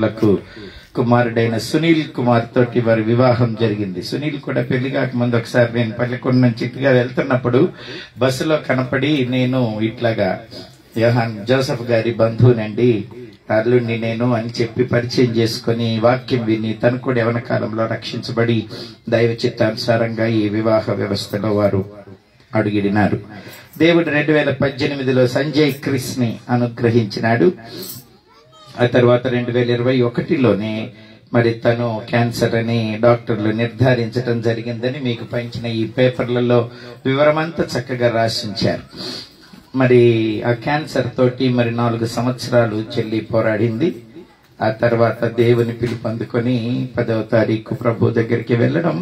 లకు కుమారుడైన సునీల్ కుమార్ తోటి వారి వివాహం జరిగింది. సునీల్ కూడా పెళ్లి కాకముందు ఒకసారి నేను పల్లెకొండ నుంచి ఇటుగా వెళ్తున్నప్పుడు బస్సులో కనపడి, నేను ఇట్లాగా యోహాన్ జోసెఫ్ గారి బంధువునండి, అల్లుడిని నేను అని చెప్పి పరిచయం చేసుకుని వాక్యం విని తను కూడా యవన కాలంలో రక్షించబడి దైవ చిత్తానుసారంగా ఈ వివాహ వ్యవస్థలో వారు అడుగిడినారు. దేవుడు 2018లో సంజయ్ క్రిస్ ని అనుగ్రహించినాడు. ఆ తర్వాత 2021లోనే మరి తను క్యాన్సర్ అని డాక్టర్లు నిర్ధారించడం జరిగిందని మీకు పంచిన ఈ పేపర్లలో వివరమంతా చక్కగా రాసించారు. మరి ఆ క్యాన్సర్ తోటి మరి 4 సంవత్సరాలు చెల్లి పోరాడింది. ఆ తర్వాత దేవుని పిలుపు అందుకొని 10వ తారీఖు ప్రభు దగ్గరికి వెళ్ళడం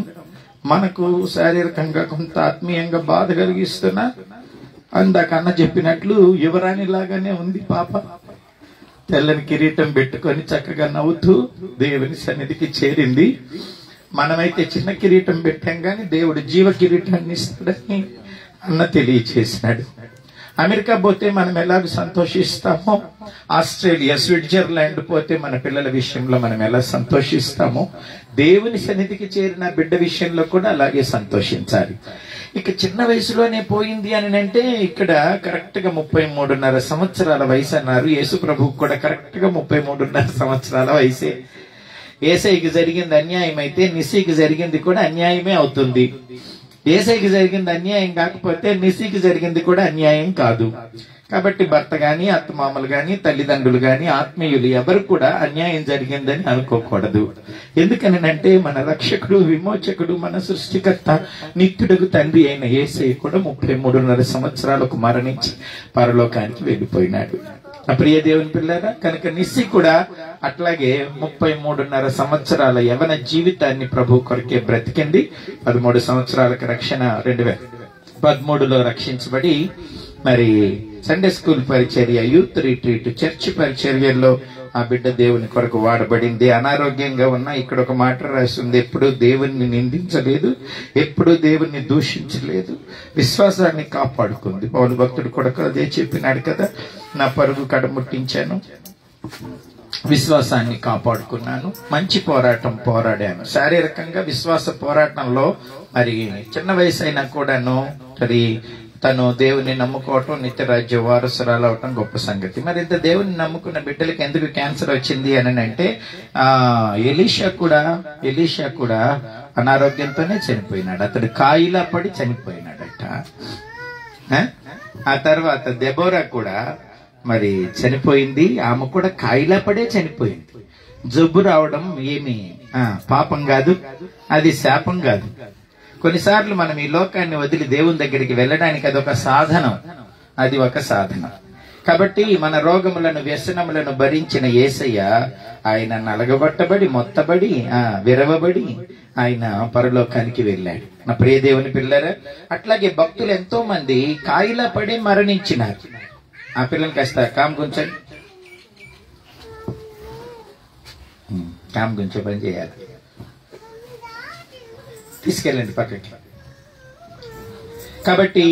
మనకు శారీరకంగా కొంత ఆత్మీయంగా బాధ కలిగిస్తున్నా, అందాక అన్న చెప్పినట్లు యువరాణి లాగానే ఉంది పాప. తెల్లని కిరీటం పెట్టుకొని చక్కగా నవ్వుతూ దేవుని సన్నిధికి చేరింది. మనమైతే చిన్న కిరీటం పెట్టాం గాని దేవుడు జీవ కిరీటాన్ని ఇస్తాడని అన్న తెలియచేసినాడు. అమెరికా పోతే మనం ఎలాగ సంతోషిస్తామో, ఆస్ట్రేలియా, స్విట్జర్లాండ్ పోతే మన పిల్లల విషయంలో మనం ఎలా సంతోషిస్తామో, దేవుని సన్నిధికి చేరిన బిడ్డ విషయంలో కూడా అలాగే సంతోషించాలి. ఇక చిన్న వయసులోనే పోయింది అని అంటే ఇక్కడ కరెక్ట్ గా 33.5 సంవత్సరాల వయసు అన్నారు. యేసు ప్రభువుకు కూడా కరెక్ట్ గా 33.5 సంవత్సరాల వయసే. ఏసైకి జరిగింది అన్యాయం అయితే నిస్సీకి జరిగింది కూడా అన్యాయమే అవుతుంది. ఏసైకి జరిగింది అన్యాయం కాకపోతే నిస్సీకి జరిగింది కూడా అన్యాయం కాదు. కాబట్టి భర్త గాని, అత్తమామలు గాని, తల్లిదండ్రులు గాని, ఆత్మీయులు ఎవరు కూడా అన్యాయం జరిగిందని అనుకోకూడదు. ఎందుకనంటే మన రక్షకుడు, విమోచకుడు, మన సృష్టికర్త, నిత్యుడుగు తండ్రి అయిన యేసయ్య కూడా 33.5 సంవత్సరాలకు మరణించి పరలోకానికి వెళ్ళిపోయినాడు. నా ప్రియ దేవుని పిల్లారా, కనుక నిస్సి కూడా అట్లాగే 33.5 సంవత్సరాల యవన జీవితాన్ని ప్రభు కొరకే బ్రతికింది. 13 సంవత్సరాలకు రక్షణ 2013లో రక్షించబడి మరి సండే స్కూల్ పరిచర్య, యూత్ రిట్రీట్, చర్చ్ పరిచర్యల్లో ఆ బిడ్డ దేవుని కొరకు వాడబడింది. అనారోగ్యంగా ఉన్నా ఇక్కడ ఒక మాట రాస్తుంది, ఎప్పుడూ దేవుణ్ణి నిందించలేదు, ఎప్పుడూ దేవుణ్ణి దూషించలేదు, విశ్వాసాన్ని కాపాడుకుంది. పౌలు భక్తుడు కూడా అదే చెప్పినాడు కదా, నా పరుగు కడముట్టించాను, విశ్వాసాన్ని కాపాడుకున్నాను, మంచి పోరాటం పోరాడాను. శారీరకంగా విశ్వాస పోరాటంలో మరి చిన్న వయసు అయినా కూడాను మరి తను దేవుని నమ్ముకోవటం, నిత్యరాజ్య వారసురాలు అవటం గొప్ప సంగతి. మరి ఇంత దేవుని నమ్ముకున్న బిడ్డలకి ఎందుకు క్యాన్సర్ వచ్చింది అని అంటే ఎలీషా కూడా అనారోగ్యంతోనే చనిపోయినాడు. అతడు కాయిలా పడి చనిపోయినాడట. ఆ తర్వాత దెబోరా కూడా మరి చనిపోయింది. ఆమె కూడా కాయిలా పడే చనిపోయింది. జబ్బు రావడం ఏమి పాపం కాదు, అది శాపం కాదు. కొన్నిసార్లు మనం ఈ లోకాన్ని వదిలి దేవుని దగ్గరికి వెళ్ళడానికి అది ఒక సాధనం. కాబట్టి మన రోగములను, వ్యసనములను భరించిన యేసయ్య ఆయన నలగబట్టబడి, మొత్తబడి, విరవబడి ఆయన పరలోకానికి వెళ్ళాడు. నా ప్రియ దేవుని పిల్లరా, అట్లాగే భక్తులు ఎంతో మంది కాయిలా పడి మరణించినారు. ఆ పిల్లలు కాస్త కామ్ గుంచే పని చేయాలి, తీసుకెళ్ళండి పక్కకి. కాబట్టి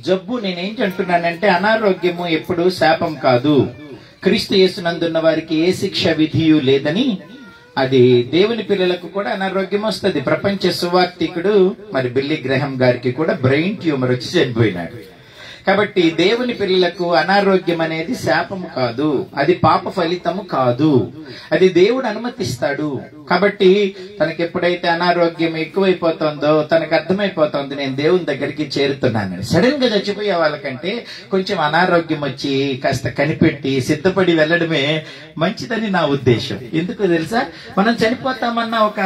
జబ్బు, నేనేంటి అంటున్నానంటే అనారోగ్యము ఎప్పుడు శాపం కాదు. క్రీస్తు యేసునందున్న వారికి ఏ శిక్ష విధియు లేదని, అది దేవుని పిల్లలకు కూడా అనారోగ్యం వస్తుంది. ప్రపంచ సువార్థికుడు మరి బిల్లీ గ్రహం గారికి కూడా బ్రెయిన్ ట్యూమర్ వచ్చి చనిపోయినాడు. కాబట్టి దేవుని పిల్లలకు అనారోగ్యం అనేది శాపము కాదు, అది పాప ఫలితము కాదు, అది దేవుడు అనుమతిస్తాడు. కాబట్టి తనకి ఎప్పుడైతే అనారోగ్యం ఎక్కువైపోతుందో తనకు అర్థమైపోతుంది, నేను దేవుని దగ్గరికి చేరుతున్నానని. సడన్ గా చచ్చిపోయే వాళ్ళకంటే కొంచెం అనారోగ్యం వచ్చి కాస్త కనిపెట్టి సిద్ధపడి వెళ్ళడమే మంచిదని నా ఉద్దేశం. ఎందుకు తెలుసా, మనం చనిపోతామన్న ఒక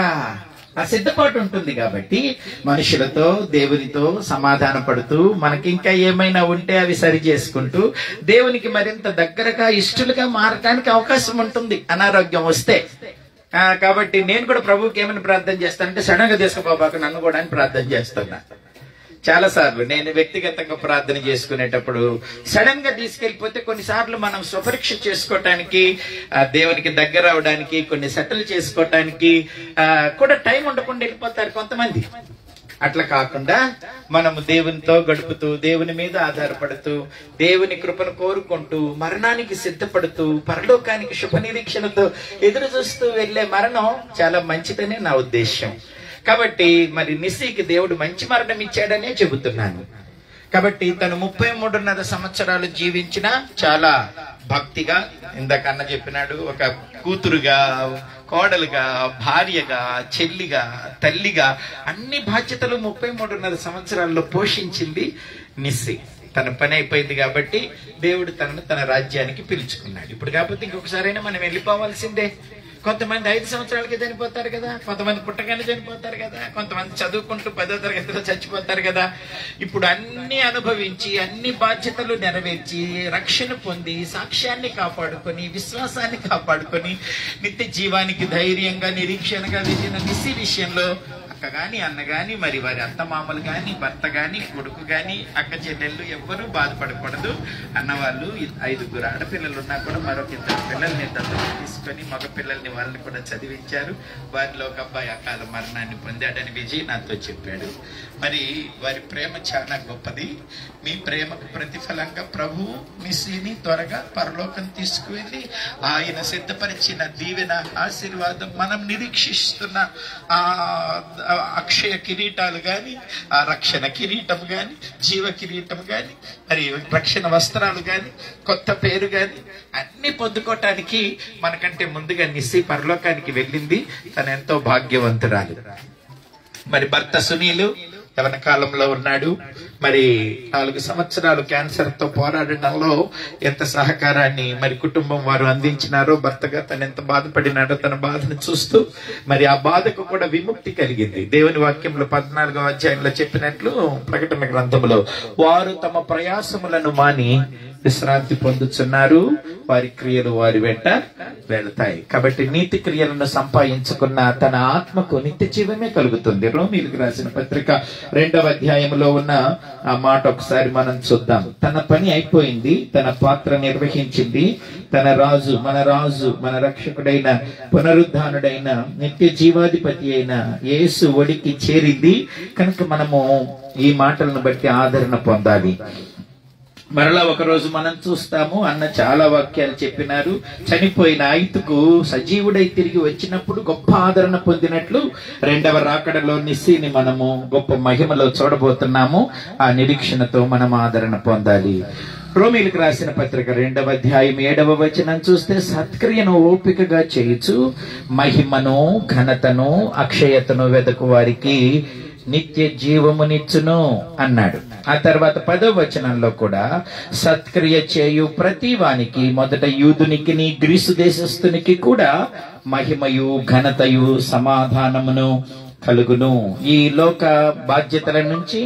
సిద్ధపాటు ఉంటుంది. కాబట్టి మనుషులతో, దేవునితో సమాధాన పడుతూ, మనకి ఇంకా ఏమైనా ఉంటే అవి సరి చేసుకుంటూ దేవునికి మరింత దగ్గరగా, ఇష్టలుగా మారడానికి అవకాశం ఉంటుంది అనారోగ్యం వస్తే. కాబట్టి నేను కూడా ప్రభువుకి ఏమని ప్రార్థన చేస్తానంటే, సడన్ గా తీసుకుపోబాక నన్ను కూడా అని ప్రార్థన చేస్తున్నా. చాలా సార్లు నేను వ్యక్తిగతంగా ప్రార్థన చేసుకునేటప్పుడు సడన్ గా తీసుకెళ్లిపోతే, కొన్నిసార్లు మనం స్వపరీక్ష చేసుకోవటానికి, దేవునికి దగ్గర అవడానికి, కొన్ని సెటిల్ చేసుకోవటానికి కూడా టైం ఉండకుండా వెళ్ళిపోతారు కొంతమంది. అట్లా కాకుండా మనము దేవునితో గడుపుతూ, దేవుని మీద ఆధారపడుతూ, దేవుని కృపను కోరుకుంటూ, మరణానికి సిద్ధపడుతూ, పరలోకానికి శుభ నిరీక్షణతో ఎదురు చూస్తూ వెళ్లే మరణం చాలా మంచిదనే నా ఉద్దేశం. కాబట్టి మరి నిస్సీకి దేవుడు మంచి మరణం ఇచ్చాడనే చెబుతున్నాను. కాబట్టి తను 33.5 సంవత్సరాలు జీవించిన చాలా భక్తిగా, ఇందాక అన్న చెప్పినాడు, ఒక కూతురుగా, కోడలుగా, భార్యగా, చెల్లిగా, తల్లిగా అన్ని బాధ్యతలు 33.5 సంవత్సరాల్లో పోషించింది నిస్సి. తన పని అయిపోయింది కాబట్టి దేవుడు తనను తన రాజ్యానికి పిలుచుకున్నాడు. ఇప్పుడు కాకపోతే ఇంకొకసారైనా మనం వెళ్ళిపోవాల్సిందే. కొంతమంది 5 సంవత్సరాలకి చనిపోతారు కదా, కొంతమంది పుట్టగానే చనిపోతారు కదా, కొంతమంది చదువుకుంటూ 10వ తరగతిలో చచ్చిపోతారు కదా. ఇప్పుడు అన్ని అనుభవించి, అన్ని బాధ్యతలు నెరవేర్చి, రక్షణ పొంది, సాక్ష్యాన్ని కాపాడుకొని, విశ్వాసాన్ని కాపాడుకొని, నిత్య జీవానికి ధైర్యంగా, నిరీక్షణగా వెళ్ళిన నిస్సి విషయంలో అక్క గాని, అన్న గాని, మరి వారి అత్తమామలు గాని, భర్త గాని, కొడుకు గాని, అక్క చెల్లెళ్ళు ఎవ్వరూ బాధపడకూడదు. అన్నవాళ్ళు 5 ఆడపిల్లలు ఉన్నా కూడా మరొక 2 పిల్లల్ని దత్తత తీసుకొని, మగ పిల్లల్ని వాళ్ళని కూడా చదివించారు. వారిలో ఒక అబ్బాయి అకాల మరణాన్ని పొందాడని విజయ్ నాతో చెప్పాడు. మరి వారి ప్రేమ చాలా గొప్పది. మీ ప్రేమకు ప్రతిఫలంగా ప్రభు నిస్సిని త్వరగా పరలోకం తీసుకువెళ్ళి ఆయన సిద్ధపరిచిన దీవెన, ఆశీర్వాదం, మనం నిరీక్షిస్తున్న అక్షయ కిరీటాలు గాని, ఆ రక్షణ కిరీటం గాని, జీవ కిరీటం గాని, మరి రక్షణ వస్త్రాలు గాని, కొత్త పేరు గాని అన్ని పొందుకోవటానికి మనకంటే ముందుగా నిస్సి పరలోకానికి వెళ్ళింది. తను ఎంతో భాగ్యవంతురాలు. మరి భర్త సునీలు యవన కాలంలో ఉన్నాడు. మరి 4 సంవత్సరాలు క్యాన్సర్ తో పోరాడడంలో ఎంత సహకారాన్ని మరి కుటుంబం వారు అందించినారో, భర్తగా తను ఎంత బాధపడినాడో తన బాధను చూస్తూ మరి ఆ బాధకు కూడా విముక్తి కలిగింది. దేవుని వాక్యంలో 14వ అధ్యాయంలో చెప్పినట్లు, ప్రకటన గ్రంథంలో, వారు తమ ప్రయాసములను మాని విశ్రాంతి పొందుతున్నారు, వారి క్రియలు వారి వెంట వెళతాయి. కాబట్టి నీతి క్రియలను సంపాదించుకున్న తన ఆత్మకు నిత్య జీవమే కలుగుతుంది. రోమీయులకు రాసిన పత్రిక 2వ అధ్యాయంలో ఉన్న ఆ మాట ఒకసారి మనం చూద్దాం. తన పని అయిపోయింది, తన పాత్ర నిర్వహించింది. మన రాజు మన రక్షకుడైన, పునరుద్ధానుడైన, నిత్య జీవాధిపతి అయిన యేసు ఒడికి చేరింది. కనుక మనము ఈ మాటలను బట్టి ఆదరణ పొందాలి. మరలా ఒకరోజు మనం చూస్తాము, అన్న చాలా వాక్యాలు చెప్పినారు. చనిపోయిన ఐతుకు సజీవుడై తిరిగి వచ్చినప్పుడు గొప్ప ఆదరణ పొందినట్లు 2వ రాకడలో నిస్సిని మనము గొప్ప మహిమలో చూడబోతున్నాము. ఆ నిరీక్షణతో మనం ఆదరణ పొందాలి. రోమీయులకు రాసిన పత్రిక 2వ అధ్యాయం 7వ వచనం చూస్తే, సత్క్రియను ఓపికగా చేయుచు మహిమను, ఘనతను, అక్షయతను వెదకు వారికి నిత్య జీవమునిచ్చును అన్నాడు. ఆ తర్వాత 10వ వచనంలో కూడా, సత్క్రియ చేయు ప్రతి వానికి, మొదట యూదునికి గ్రీసు దేశస్థునికి కూడా మహిమయు, ఘనతయు, సమాధానమును కలుగును. ఈ లోక బాధ్యతల నుంచి,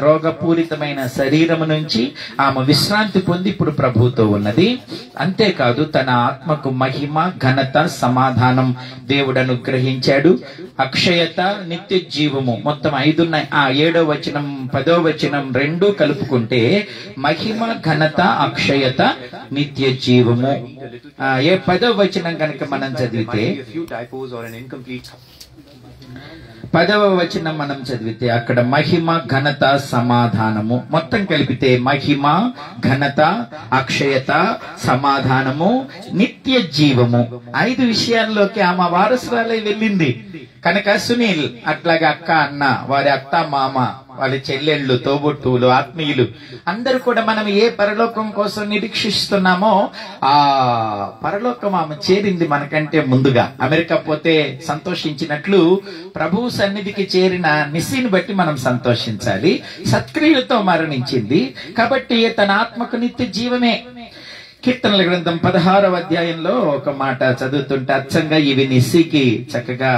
రోగపూరితమైన శరీరము నుంచి ఆమె విశ్రాంతి పొంది ఇప్పుడు ప్రభువుతో ఉన్నది. అంతేకాదు తన ఆత్మకు మహిమ, ఘనత, సమాధానం దేవుడు అనుగ్రహించాడు. అక్షయత, నిత్య జీవము, మొత్తం 5 ఉన్నాయి. 7వ వచనం 10వ వచనం 2 కలుపుకుంటే మహిమ, ఘనత, అక్షయత, నిత్య జీవము. 10వ వచనం కనుక మనం చదివితే, 10వ వచనం మనం చదివితే అక్కడ మహిమ, ఘనత, సమాధానము మొత్తం కలిపితే మహిమ, ఘనత, అక్షయత, సమాధానము, నిత్య జీవము. 5 విషయాల్లోకి ఆమె వారసురాలై వెళ్ళింది. కనుక సునీల్, అట్లాగే అక్క, అన్న, వారి అత్త, మామ, వాళ్ళ చెల్లెళ్ళు, తోబుట్టువులు, ఆత్మీయులు అందరూ కూడా మనం ఏ పరలోకం కోసం నిరీక్షిస్తున్నామో ఆ పరలోకం ఆమె చేరింది మనకంటే ముందుగా. అమెరికా పోతే సంతోషించినట్లు ప్రభువు సన్నిధికి చేరిన నిస్సిని బట్టి మనం సంతోషించాలి. సత్క్రియలతో మరణించింది కాబట్టి తన ఆత్మకు నిత్య జీవమే. కీర్తనల గ్రంథం 16వ అధ్యాయంలో ఒక మాట చదువుతుంటే అచ్చంగా ఇవి నిస్సికి చక్కగా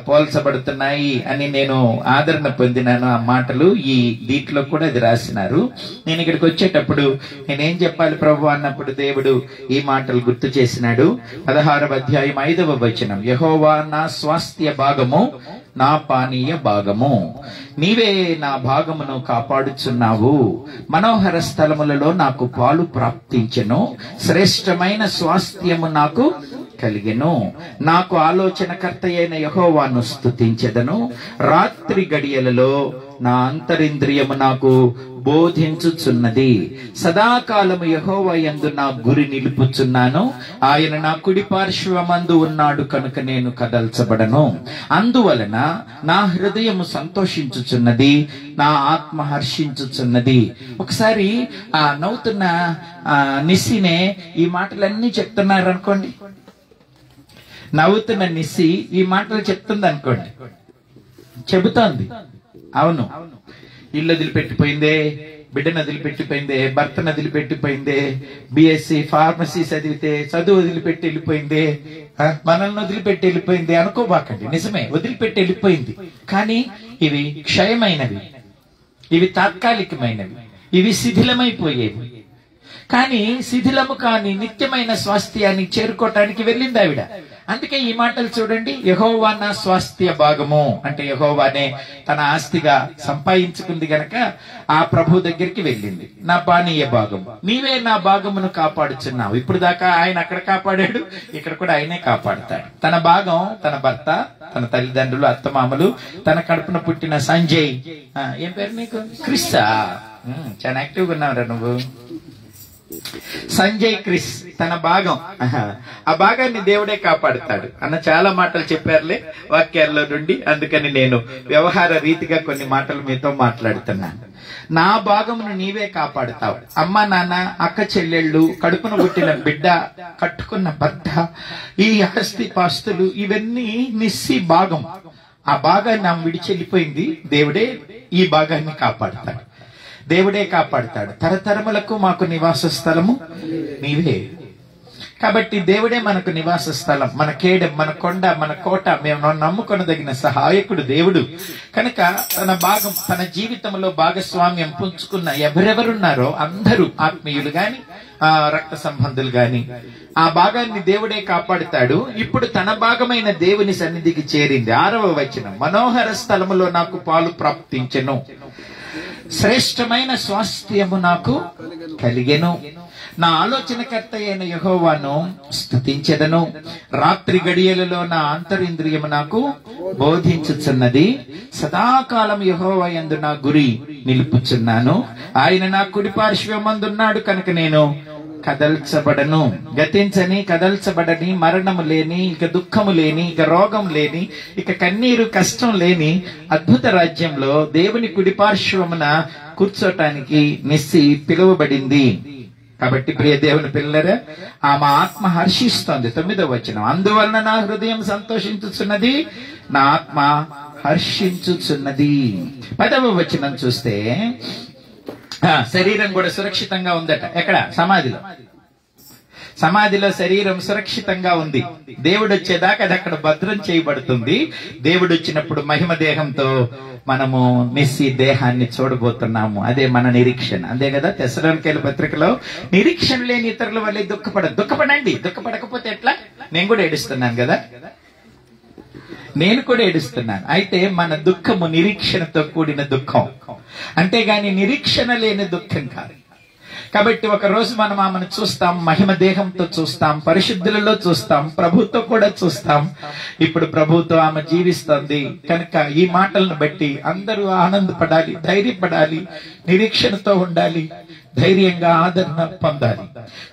పోల్చబడుతున్నాయి అని నేను ఆదరణ పొందినాను. ఆ మాటలు ఈ దీంట్లో కూడా అది రాసినారు. నేను ఇక్కడికి వచ్చేటప్పుడు నేనేం చెప్పాలి ప్రభు అన్నప్పుడు దేవుడు ఈ మాటలు గుర్తు చేసినాడు. 16వ అధ్యాయం 5వ వచనం, యెహోవా నా స్వాస్థ్య భాగము, నా పానీయ భాగము, నీవే నా భాగమును కాపాడుచున్నావు. మనోహర స్థలములలో నాకు పాలు ప్రాప్తించెను, శ్రేష్టమైన స్వాస్థ్యము నాకు కలిగెను. నాకు ఆలోచనకర్త అయిన యెహోవాను స్తుతించెదను. రాత్రి గడియలలో నా అంతరింద్రియము నాకు బోధించుచున్నది. సదాకాలము యెహోవా యందు నా గురి నిలుపుచున్నాను. ఆయన నా కుడి పార్శ్వమందు ఉన్నాడు కనుక నేను కదల్చబడను. అందువలన నా హృదయము సంతోషించుచున్నది, నా ఆత్మ హర్షించుచున్నది. ఒకసారి ఆ నవ్వుతున్న నిస్సినే ఈ మాటలన్నీ చెప్తున్నారు అనుకోండి. నవ్వుతున్న నిస్సి ఈ మాటలు చెప్తుంది అనుకోండి, చెబుతోంది. అవును, ఇల్లు వదిలిపెట్టిపోయిందే, బిడ్డను వదిలిపెట్టిపోయిందే, భర్తను వదిలిపెట్టిపోయిందే, బిఎస్సి ఫార్మసీ చదివితే చదువు వదిలిపెట్టి వెళ్ళిపోయిందే, మనల్ని వదిలిపెట్టి వెళ్ళిపోయింది అనుకోబాకండి. నిజమే, వదిలిపెట్టి వెళ్ళిపోయింది. కానీ ఇవి క్షయమైనవి, ఇవి తాత్కాలికమైనవి, ఇవి శిథిలమైపోయేవి. కానీ శిథిలము కాని నిత్యమైన స్వాస్థ్యాన్ని చేరుకోవటానికి వెళ్ళింది ఆవిడ. అందుకే ఈ మాటలు చూడండి, యెహోవా నా స్వాస్థ్య భాగము అంటే యెహోవానే తన ఆస్తిగా సంపాదించుకుంది గనక ఆ ప్రభు దగ్గరికి వెళ్ళింది. నా పానీయ భాగము, నీవే నా భాగమును కాపాడుచున్నావు. ఇప్పుడు దాకా ఆయన అక్కడ కాపాడాడు, ఇక్కడ కూడా ఆయనే కాపాడుతాడు. తన భాగం తన భర్త, తన తల్లిదండ్రులు, అత్తమామలు, తన కడుపున పుట్టిన సంజయ్, ఏం పేరు నీకు? క్రిస్సా. చాలా యాక్టివ్గా ఉన్నావురా నువ్వు. సంజయ్ క్రిస్ తన భాగం, ఆ భాగాన్ని దేవుడే కాపాడుతాడు అన్న చాలా మాటలు చెప్పారులే వాక్యాల్లో నుండి. అందుకని నేను వ్యవహార రీతిగా కొన్ని మాటలు మీతో మాట్లాడుతున్నాను. నా భాగమును నీవే కాపాడుతావు. అమ్మ, నాన్న, అక్క చెల్లెళ్ళు, కడుపున పుట్టిన బిడ్డ, కట్టుకున్న భర్త, ఈ ఆస్తి పాస్తులు ఇవన్నీ నిస్సి భాగం. ఆ భాగాన్ని ఆమె విడిచెళ్ళిపోయింది. దేవుడే ఈ భాగాన్ని కాపాడుతాడు, దేవుడే కాపాడుతాడు. తరతరములకు మాకు నివాస స్థలము నీవే. కాబట్టి దేవుడే మనకు నివాస స్థలం, మన కేడెం, మన కొండ, మన కోట, మేము నమ్ముకొనదగిన సహాయకుడు దేవుడు. కనుక తన భాగం, తన జీవితంలో భాగస్వామ్యం పుంజుకున్న ఎవరెవరున్నారో అందరూ ఆత్మీయులు గాని రక్త సంబంధులు గాని ఆ భాగాన్ని దేవుడే కాపాడుతాడు. ఇప్పుడు తన భాగమైన దేవుని సన్నిధికి చేరింది. 6వ వచనం, మనోహర స్థలములో నాకు పాలు ప్రాప్తించెను, శ్రేష్టమైన స్వాస్థ్యము నాకు కలిగెను. నా ఆలోచనకర్త అయిన యెహోవాను స్తుతించెదను. రాత్రి గడియలలో నా అంతరింద్రియము నాకు బోధించుచున్నది. సదాకాలం యెహోవా యందు నా గురి నిలుపుచున్నాను. ఆయన నా కుడి పార్శ్వమందున్నాడు కనుక నేను కదల్చబడను. గతించని, కదల్చబడని, మరణము లేని, ఇక దుఃఖము లేని, ఇక రోగం లేని, ఇక కన్నీరు కష్టం లేని అద్భుత రాజ్యంలో దేవుని కుడి పార్శ్వమున కూర్చోటానికి నిస్సి పిలువబడింది. కాబట్టి ప్రియ దేవుని పిల్లరా, ఆమె ఆత్మ హర్షిస్తోంది. 9వ వచనం, అందువలన నా హృదయం సంతోషించుచున్నది, నా ఆత్మ హర్షించుచున్నది. 10వ వచనం చూస్తే శరీరం కూడా సురక్షితంగా ఉందట. ఎక్కడ? సమాధిలో. సమాధిలో శరీరం సురక్షితంగా ఉంది. దేవుడు వచ్చేదాకా అది అక్కడ భద్రం చేయబడుతుంది. దేవుడు వచ్చినప్పుడు మహిమ దేహంతో మనము నిస్సి దేహాన్ని చూడబోతున్నాము. అదే మన నిరీక్షణ. అదే కదా తెస్సలోనికైల పత్రికలో, నిరీక్షణ లేని ఇతరుల వల్లే దుఃఖపడండి. దుఃఖపడకపోతే ఎట్లా? నేను కూడా ఏడుస్తున్నాను కదా, నేను కూడా ఏడుస్తున్నాను. అయితే మన దుఃఖము నిరీక్షణతో కూడిన దుఃఖం, అంతేగాని నిరీక్షణ లేని దుఃఖం కాదు. కాబట్టి ఒక రోజు మనం ఆమెను చూస్తాం, మహిమ దేహంతో చూస్తాం, పరిశుద్ధులలో చూస్తాం, ప్రభుతో కూడా చూస్తాం. ఇప్పుడు ప్రభుతో ఆమె జీవిస్తుంది కనుక ఈ మాటలను బట్టి అందరూ ఆనందపడాలి, ధైర్యపడాలి, నిరీక్షణతో ఉండాలి, ధైర్యంగా ఆదరణ పొందాలి.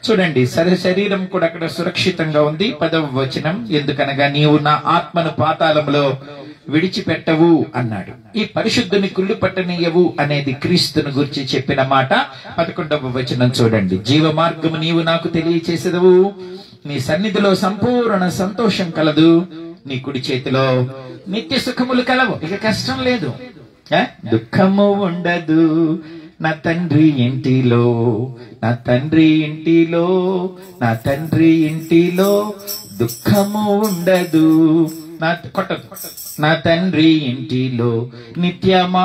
చూడండి, శరీరం కూడా అక్కడ సురక్షితంగా ఉంది. 10వ వచనం, ఎందుకనగా నీవు నా ఆత్మను పాతాళంలో విడిచిపెట్టవు అన్నాడు. ఈ పరిశుద్ధుని కుళ్ళు పట్టనీయవు అనేది క్రీస్తుని గురించి చెప్పిన మాట. 11వ వచనం చూడండి, జీవ మార్గము నీవు నాకు తెలియచేసేదవు, నీ సన్నిధిలో సంపూర్ణ సంతోషం కలదు, నీ కుడి చేతిలో నిత్య సుఖములు కలవు. ఇక కష్టం లేదు, దుఃఖము ఉండదు. నా తండ్రి ఇంటిలో, నా తండ్రి ఇంటిలో, నా తండ్రి ఇంటిలో దుఃఖము ఉండదు. నా తండ్రి ఇంటిలో నిత్యమానందమానందమే,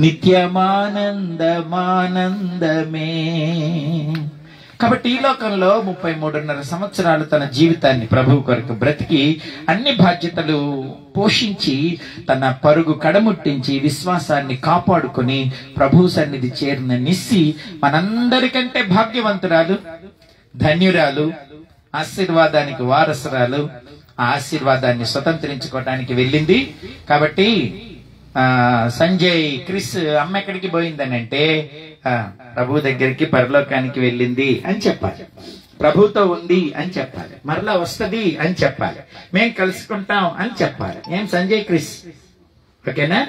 నిత్యమానందమానందమే. కాబట్టి ఈ లోకంలో 33.5 సంవత్సరాలు తన జీవితాన్ని ప్రభువు కొరకు బ్రతికి అన్ని బాధ్యతలు పోషించి తన పరుగు కడముట్టించి విశ్వాసాన్ని కాపాడుకొని ప్రభు సన్నిధి చేరిన నిస్సి మనందరికంటే భాగ్యవంతురాలు, ధన్యురాలు, ఆశీర్వాదానికి వారసురాలు, ఆ ఆశీర్వాదాన్ని స్వతంత్రించుకోవడానికి వెళ్ళింది. కాబట్టి సంజయ్ క్రిస్ అమ్మ ఎక్కడికి పోయిందని అంటే ప్రభు దగ్గరికి పరలోకానికి వెళ్ళింది అని చెప్పాలి, ప్రభుతో ఉంది అని చెప్పాలి, మరలా వస్తుంది అని చెప్పాలి, మేం కలుసుకుంటాం అని చెప్పాలి. ఏం సంజయ్ క్రిస్, ఓకేనా?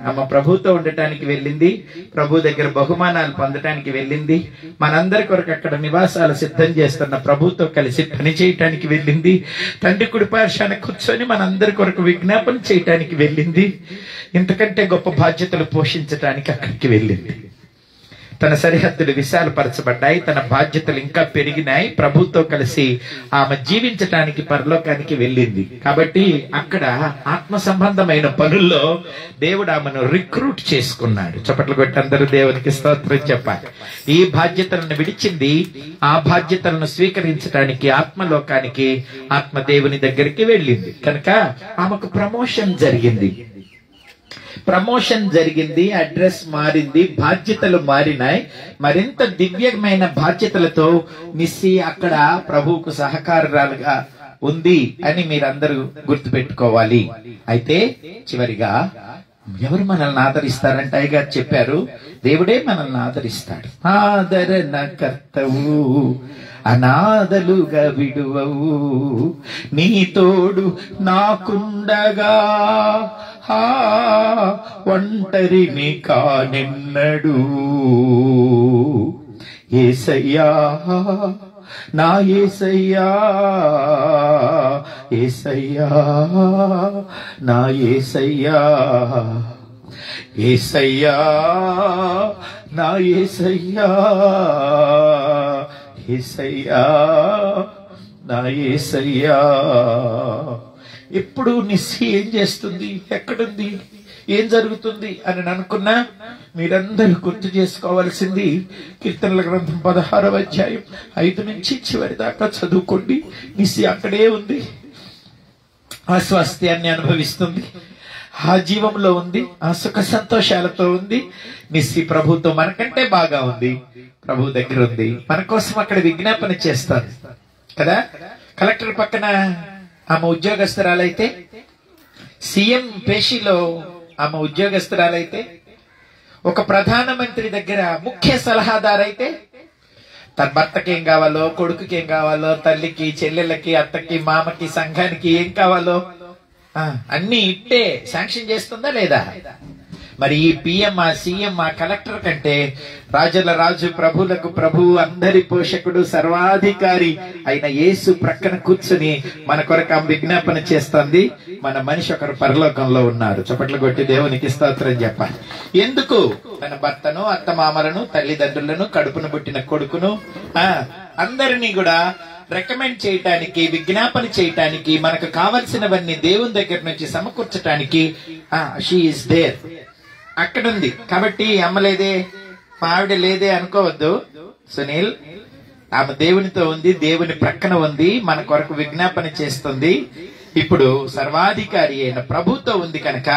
అమ్మ ప్రభుతో ఉండటానికి వెళ్ళింది, ప్రభు దగ్గర బహుమానాలు పొందటానికి వెళ్ళింది, మనందరి కొరకు అక్కడ నివాసాలు సిద్ధం చేస్తున్న ప్రభుతో కలిసి పని చేయటానికి వెళ్ళింది, తండ్రి కుడి పార్శ్వాన కూర్చొని మనందరి కొరకు విజ్ఞాపన చేయటానికి వెళ్ళింది, ఇంతకంటే గొప్ప బాధ్యతలు పోషించటానికి అక్కడికి వెళ్ళింది. తన సరిహద్దులు విశాలపరచబడ్డాయి, తన బాధ్యతలు ఇంకా పెరిగినాయి. ప్రభుతో కలిసి ఆమె జీవించటానికి పరలోకానికి వెళ్ళింది. కాబట్టి అక్కడ ఆత్మ సంబంధమైన పనుల్లో దేవుడు ఆమెను రిక్రూట్ చేసుకున్నాడు. చప్పట్లు కొట్టి అందరూ దేవునికి స్తోత్రం చెప్పాలి. ఈ బాధ్యతలను విడిచింది, ఆ బాధ్యతలను స్వీకరించడానికి ఆత్మలోకానికి, ఆత్మ దేవుని దగ్గరికి వెళ్ళింది. కనుక ఆమెకు ప్రమోషన్ జరిగింది, అడ్రస్ మారింది, బాధ్యతలు మారినాయి. మరింత దివ్యమైన బాధ్యతలతో నిస్సి అక్కడ ప్రభువుకు సహకారాలుగా ఉంది అని మీరందరూ గుర్తుపెట్టుకోవాలి. అయితే చివరిగా ఎవరు మనల్ని ఆదరిస్తారంటే అయ్యగారు చెప్పారు, దేవుడే మనల్ని ఆదరిస్తాడు. ఆదరణ కర్తవు, అనాథలుగా విడువవు, నీ తోడు నాకుండగా ఒంటరిని కానెన్నడు. యేసయ్యా నా యేసయ్యా, యేసయ్యా నా యేసయ్యా, యేసయ్యా నా యేసయ్యా, యేసయ్యా నా యేసయ్యా. ఎప్పుడు నిస్సి ఏం చేస్తుంది, ఎక్కడుంది, ఏం జరుగుతుంది అని అనుకున్నా మీరందరూ గుర్తు చేసుకోవాల్సింది కీర్తనల గ్రంథం 16వ అధ్యాయం 5 నుంచి చివరి దాకా చదువుకోండి. నిస్సి అక్కడే ఉంది, ఆ స్వాస్థ్యాన్ని అనుభవిస్తుంది, ఆ జీవంలో ఉంది, ఆ సుఖ సంతోషాలతో ఉంది. నిస్సి ప్రభుతో మనకంటే బాగా ఉంది, ప్రభు దగ్గర ఉంది, మన కోసం అక్కడ విజ్ఞాపన చేస్తారు కదా. కలెక్టర్ పక్కన ఆమె ఉద్యోగస్తురాలైతే, సీఎం పేషిలో ఆమె ఉద్యోగస్తురాలైతే, ఒక ప్రధానమంత్రి దగ్గర ముఖ్య సలహాదారైతే, తన భర్తకి ఏం కావాలో, కొడుకుకి ఏం కావాలో, తల్లికి, చెల్లెళ్ళకి, అత్తకి, మామకి, సంఘానికి ఏం కావాలో అన్ని ఇట్టే శాంక్షన్ చేస్తుందా లేదా? మరి ఈ పిఎం, ఆ సీఎం, ఆ కలెక్టర్ కంటే రాజుల రాజు, ప్రభులకు ప్రభు, అందరి పోషకుడు, సర్వాధికారి అయిన యేసు ప్రక్కన కూర్చుని మన కొరకు విజ్ఞాపన చేస్తుంది. మన మనిషి ఒకరు పరలోకంలో ఉన్నారు. చప్పట్లు కొట్టి దేవునికి స్తోత్రం చెప్పాలి. ఎందుకు? తన భర్తను, అత్తమామలను, తల్లిదండ్రులను, కడుపును పుట్టిన కొడుకును అందరినీ కూడా రికమెండ్ చేయటానికి, విజ్ఞాపన చేయటానికి, మనకు కావలసినవన్నీ దేవుని దగ్గర నుంచి సమకూర్చటానికి షీ ఈస్ దేర్, అక్కడుంది. కాబట్టి అమ్మ లేదే, మా ఆవిడ లేదే అనుకోవద్దు. సునీల్, ఆమె దేవునితో ఉంది, దేవుని ప్రక్కన ఉంది, మన కొరకు విజ్ఞాపన చేస్తుంది. ఇప్పుడు సర్వాధికారి అయిన ప్రభుతో ఉంది కనుక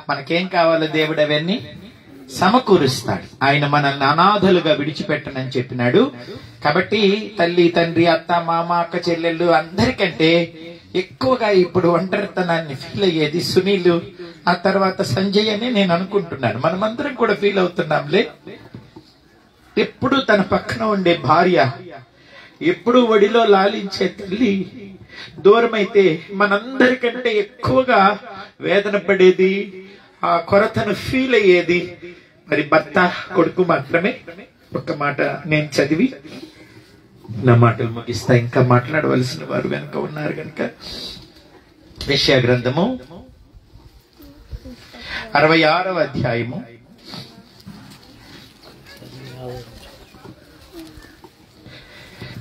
మనకేం కావాలో దేవుడు అవన్నీ సమకూరుస్తాడు. ఆయన మనల్ని అనాథలుగా విడిచిపెట్టనని చెప్పినాడు. కాబట్టి తల్లి, తండ్రి, అత్త, మామ, అక్క, చెల్లెళ్ళు అందరికంటే ఎక్కువగా ఇప్పుడు ఒంటరితనాన్ని ఫీల్ అయ్యేది సునీల్, ఆ తర్వాత సంజయ్ అని నేను అనుకుంటున్నాను. మనమందరం కూడా ఫీల్ అవుతున్నాంలే. ఎప్పుడు తన పక్కన ఉండే భార్య, ఎప్పుడు ఒడిలో లాలించే తల్లి దూరమైతే మనందరికంటే ఎక్కువగా వేదన పడేది, ఆ కొరతను ఫీల్ అయ్యేది మరి భర్త, కొడుకు మాత్రమే. ఒక్క మాట నేను చదివి నా మాటలు ముగిస్తా. ఇంకా మాట్లాడవలసిన వారు వెనుక ఉన్నారు కనుక. యెషయా గ్రంథము 66వ అధ్యాయము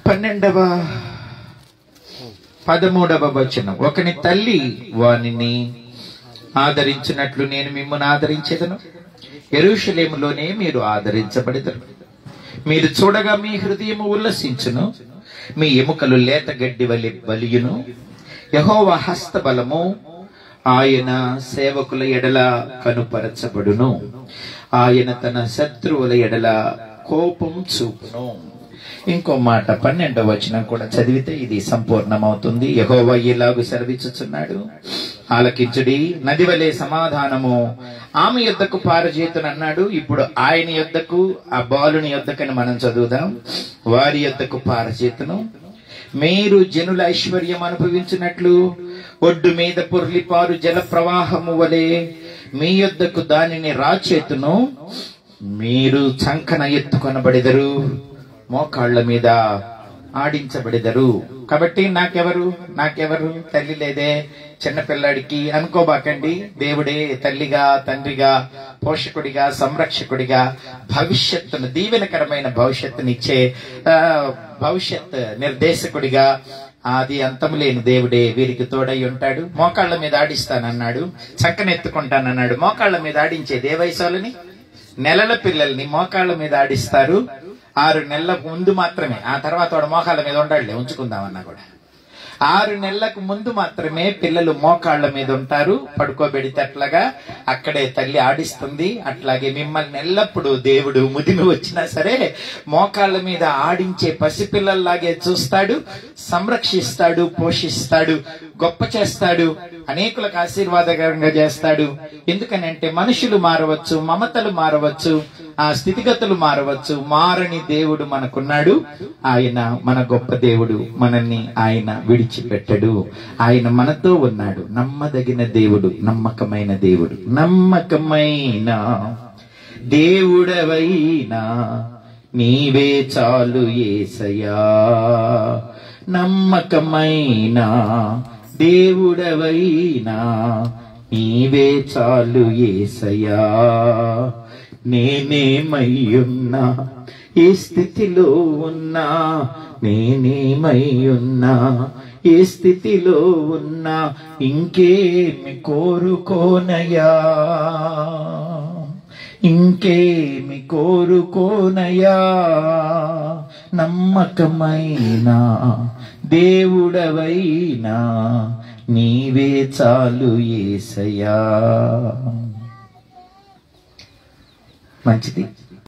12వ 13వ వచనం. ఒకని తల్లి వానిని ఆదరించినట్లు నేను మిమ్మల్ని ఆదరించేదను, యెరూషలేములోనే మీరు ఆదరించబడెదరు. మీరు చూడగా మీ హృదయము ఉల్లసించును, మీ ఎముకలు లేత గడ్డి వలె బలియును. యెహోవా హస్తబలము ఆయన సేవకుల ఎడల కనుపరచబడును. ఆయన తన శత్రువుల ఎడల కోపం చూపును. ఇంకో మాట 12వ వచనం కూడా చదివితే ఇది సంపూర్ణమవుతుంది. యెహోవా ఇలాగు సెలవిచ్చుచున్నాడు, ఆలకించుడి, నది వలె సమాధానము ఆమె యొద్దకు పారజేతునన్నాడు. ఇప్పుడు ఆయన యొద్దకు, ఆ బాలుని యొద్దకని మనం చదువుదాం. వారి యొద్దకు పారజేతును. మీరు జనుల ఐశ్వర్యం అనుభవించినట్లు ఒడ్డు మీద పొర్లిపారు జల ప్రవాహము వలె మీ యొద్దకు దానిని రాచేతును. మీరు చంకన ఎత్తుకొనబడెదరు, మోకాళ్ల మీద ఆడించబడెదరు. కాబట్టి నాకెవరు తల్లి లేదే, చిన్నపిల్లాడికి అనుకోబాకండి. దేవుడే తల్లిగా, తండ్రిగా, పోషకుడిగా, సంరక్షకుడిగా, భవిష్యత్తును, దీవెనకరమైన భవిష్యత్తునిచ్చే భవిష్యత్ నిర్దేశకుడిగా, ఆది అంతము లేని దేవుడే వీరికి తోడై ఉంటాడు. మోకాళ్ల మీద ఆడిస్తానన్నాడు, చక్కనెత్తుకుంటానన్నాడు. మోకాళ్ల మీద ఆడించేది ఏ వయసు వాళ్ళని? నెలల పిల్లల్ని మోకాళ్ల మీద ఆడిస్తారు. 6 నెలల ముందు మాత్రమే. ఆ తర్వాత వాడు మోకాళ్ళ మీద ఉండాలి, ఉంచుకుందామన్నా కూడా. 6 నెలలకు ముందు మాత్రమే పిల్లలు మోకాళ్ల మీద ఉంటారు. పడుకోబెడితే అట్లాగా అక్కడే తల్లి ఆడిస్తుంది. అట్లాగే మిమ్మల్ని ఎల్లప్పుడూ దేవుడు ముదిమి వచ్చినా సరే మోకాళ్ల మీద ఆడించే పసిపిల్లల్లాగే చూస్తాడు, సంరక్షిస్తాడు, పోషిస్తాడు, గొప్ప చేస్తాడు, అనేకులకు ఆశీర్వాదకరంగా చేస్తాడు. ఎందుకనంటే మనుషులు మారవచ్చు, మమతలు మారవచ్చు, ఆ స్థితిగతులు మారవచ్చు, మారని దేవుడు మనకున్నాడు. ఆయన మన గొప్ప దేవుడు. మనల్ని ఆయన విడిచిపెట్టడు. ఆయన మనతో ఉన్నాడు. నమ్మదగిన దేవుడు, నమ్మకమైన దేవుడు. నమ్మకమైన దేవుడవైనా నీవే చాలు యేసయ్యా. నమ్మకమైన దేవుడవైనా నీవే చాలు యేసయ్యా. నేనేమయ్యున్నా, ఏ స్థితిలో ఉన్నా, నేనేమయ్యున్నా, ఏ స్థితిలో ఉన్నా, ఇంకేమి కోరుకోనయా, ఇంకేమి కోరుకోనయా. నమ్మకమైన దేవుడవైనా నీవే చాలు యేసయ్యా. మంచిది.